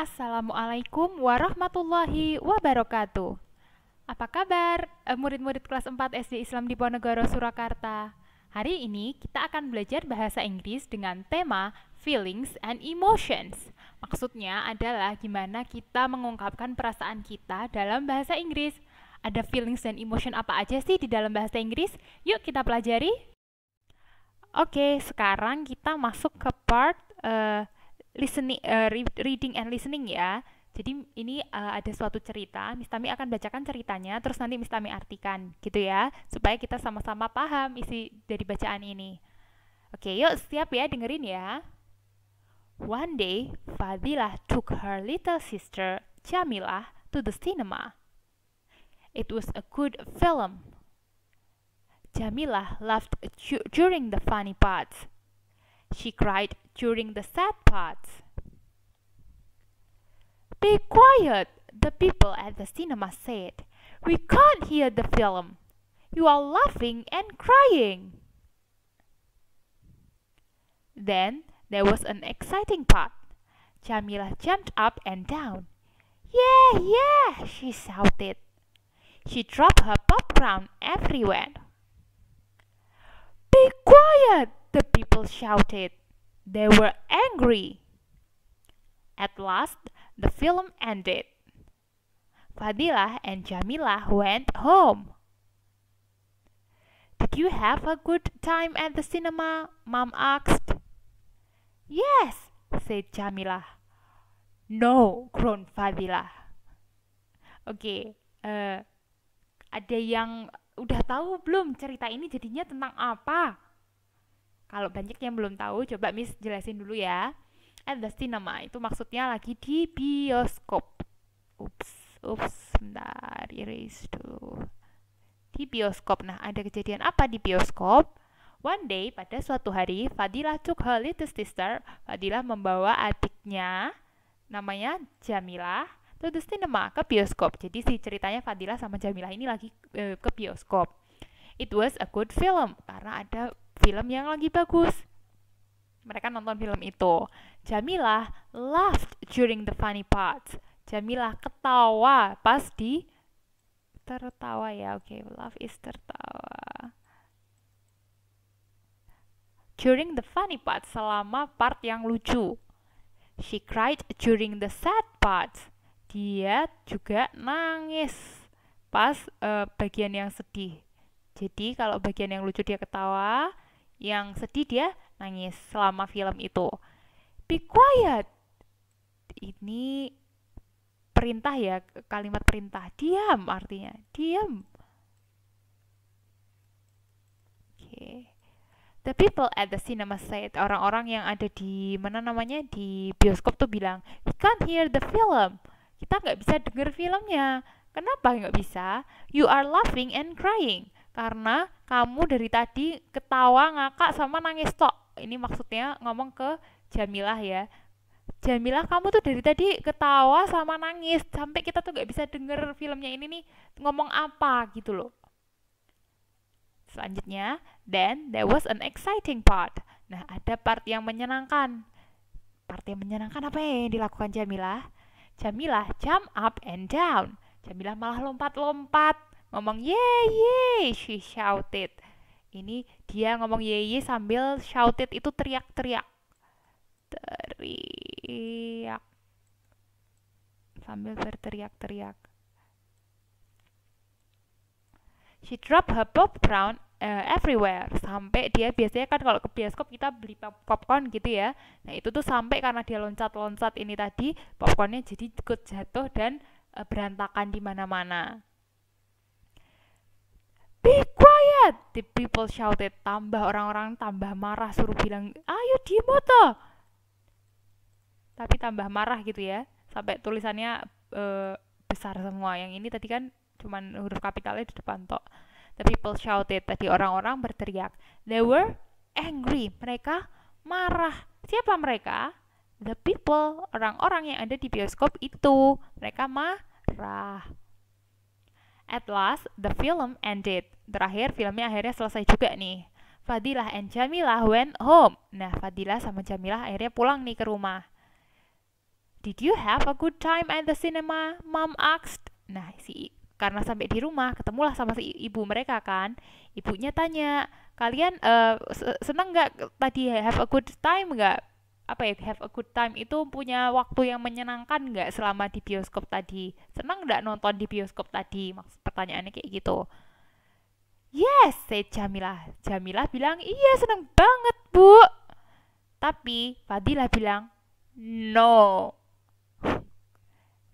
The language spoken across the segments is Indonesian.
Assalamualaikum warahmatullahi wabarakatuh. Apa kabar murid-murid kelas 4 SD Islam di Ponorogo, Surakarta? Hari ini kita akan belajar bahasa Inggris dengan tema Feelings and Emotions. Maksudnya adalah gimana kita mengungkapkan perasaan kita dalam bahasa Inggris. Ada feelings dan emotion apa aja sih di dalam bahasa Inggris? Yuk kita pelajari. Oke, sekarang kita masuk ke part reading and listening ya. Jadi ini ada suatu cerita, Miss Tami akan bacakan ceritanya, terus nanti Miss Tami artikan, gitu ya, supaya kita sama-sama paham isi dari bacaan ini. Oke, yuk siap ya, dengerin ya. One day, Fadilah took her little sister, Jamilah, to the cinema. It was a good film. Jamilah laughed during the funny parts. She cried during the sad parts. Be quiet, the people at the cinema said. We can't hear the film. You are laughing and crying. Then there was an exciting part. Jamilah jumped up and down. Yeah, yeah, she shouted. She dropped her popcorn everywhere. Be quiet, the people shouted. They were angry. At last, the film ended. Fadilah and Jamilah went home. Did you have a good time at the cinema? Mom asked. Yes, said Jamilah. No, groaned Fadilah. Oke, ada yang udah tahu belum cerita ini jadinya tentang apa? Kalau banyak yang belum tahu, coba Miss jelasin dulu ya. At the cinema itu maksudnya lagi di bioskop. Bentar, erase dulu. Di bioskop. Nah, ada kejadian apa di bioskop? One day, pada suatu hari, Fadilah took her little sister. Fadilah membawa adiknya, namanya Jamilah, to the cinema, ke bioskop. Jadi si ceritanya Fadilah sama Jamilah ini lagi ke bioskop. It was a good film, karena ada film yang lagi bagus. Mereka nonton film itu. Jamilah laughed during the funny parts. Jamilah ketawa pas di tertawa ya. Oke, laugh is tertawa. During the funny parts, selama part yang lucu. She cried during the sad parts. Dia juga nangis pas bagian yang sedih. Jadi kalau bagian yang lucu dia ketawa, yang sedih dia nangis selama film itu. Be quiet. Ini perintah ya, kalimat perintah. Diam artinya. Diam. Okay. The people at the cinema said, orang-orang yang ada di mana namanya di bioskop tuh bilang, we can't hear the film. Kita nggak bisa dengar filmnya. Kenapa nggak bisa? You are laughing and crying. Karena kamu dari tadi ketawa, ngakak, sama nangis tok. Ini maksudnya ngomong ke Jamilah ya. Jamilah, kamu tuh dari tadi ketawa sama nangis. Sampai kita tuh gak bisa denger filmnya ini nih ngomong apa gitu loh. Selanjutnya, then there was an exciting part. Nah, ada part yang menyenangkan. Part yang menyenangkan apa yang dilakukan Jamilah? Jamilah jump up and down. Jamilah malah lompat-lompat. Ngomong yay yay, she shouted. Ini dia ngomong yay yay sambil shouted itu teriak-teriak. Teriak. Sambil berteriak-teriak. She dropped her popcorn everywhere. Sampai dia biasanya kan kalau ke bioskop kita beli popcorn gitu ya. Nah itu tuh sampai karena dia loncat-loncat ini tadi, popcornnya jadi ikut jatuh dan berantakan di mana-mana. Be quiet, the people shouted. Tambah orang-orang tambah marah, suruh bilang, ayo diem toh. Tapi tambah marah gitu ya, sampai tulisannya besar semua. Yang ini tadi kan cuman huruf kapitalnya di depan tok. The people shouted, tadi orang-orang berteriak. They were angry, mereka marah. Siapa mereka? The people, orang-orang yang ada di bioskop itu. Mereka marah. At last, the film ended. Terakhir, filmnya akhirnya selesai juga nih. Fadilah and Jamilah went home. Nah, Fadilah sama Jamilah akhirnya pulang nih ke rumah. Did you have a good time at the cinema? Mom asked. Nah, karena sampai di rumah ketemulah sama si ibu mereka kan. Ibunya tanya, kalian seneng nggak tadi, have a good time nggak? Apa ya, have a good time itu punya waktu yang menyenangkan nggak selama di bioskop tadi? Seneng nggak nonton di bioskop tadi? Maksud pertanyaannya kayak gitu. Yes, said Jamilah. Jamilah bilang, iya seneng banget bu. Tapi Fadilah bilang, no.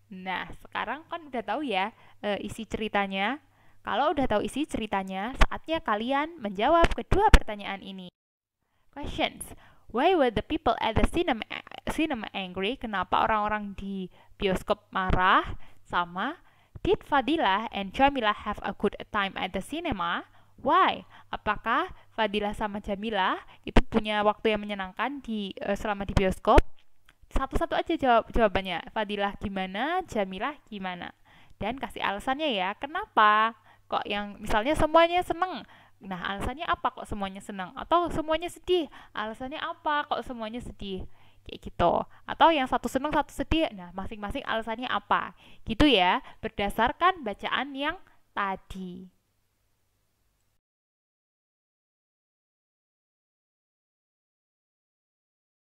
Nah, sekarang kan udah tahu ya isi ceritanya. Kalau udah tahu isi ceritanya, saatnya kalian menjawab kedua pertanyaan ini. Questions. Why were the people at the cinema angry? Kenapa orang-orang di bioskop marah? Sama, did Fadilah and Jamilah have a good time at the cinema? Why? Apakah Fadilah sama Jamilah itu punya waktu yang menyenangkan selama di bioskop? Satu-satu aja jawabannya. Fadilah gimana, Jamilah gimana. Dan kasih alasannya ya, kenapa? Kok yang misalnya semuanya seneng. Nah, alasannya apa kok semuanya seneng? Atau semuanya sedih? Alasannya apa kok semuanya sedih? Kayak gitu. Atau yang satu seneng, satu sedih. Nah, masing-masing alasannya apa? Gitu ya, berdasarkan bacaan yang tadi.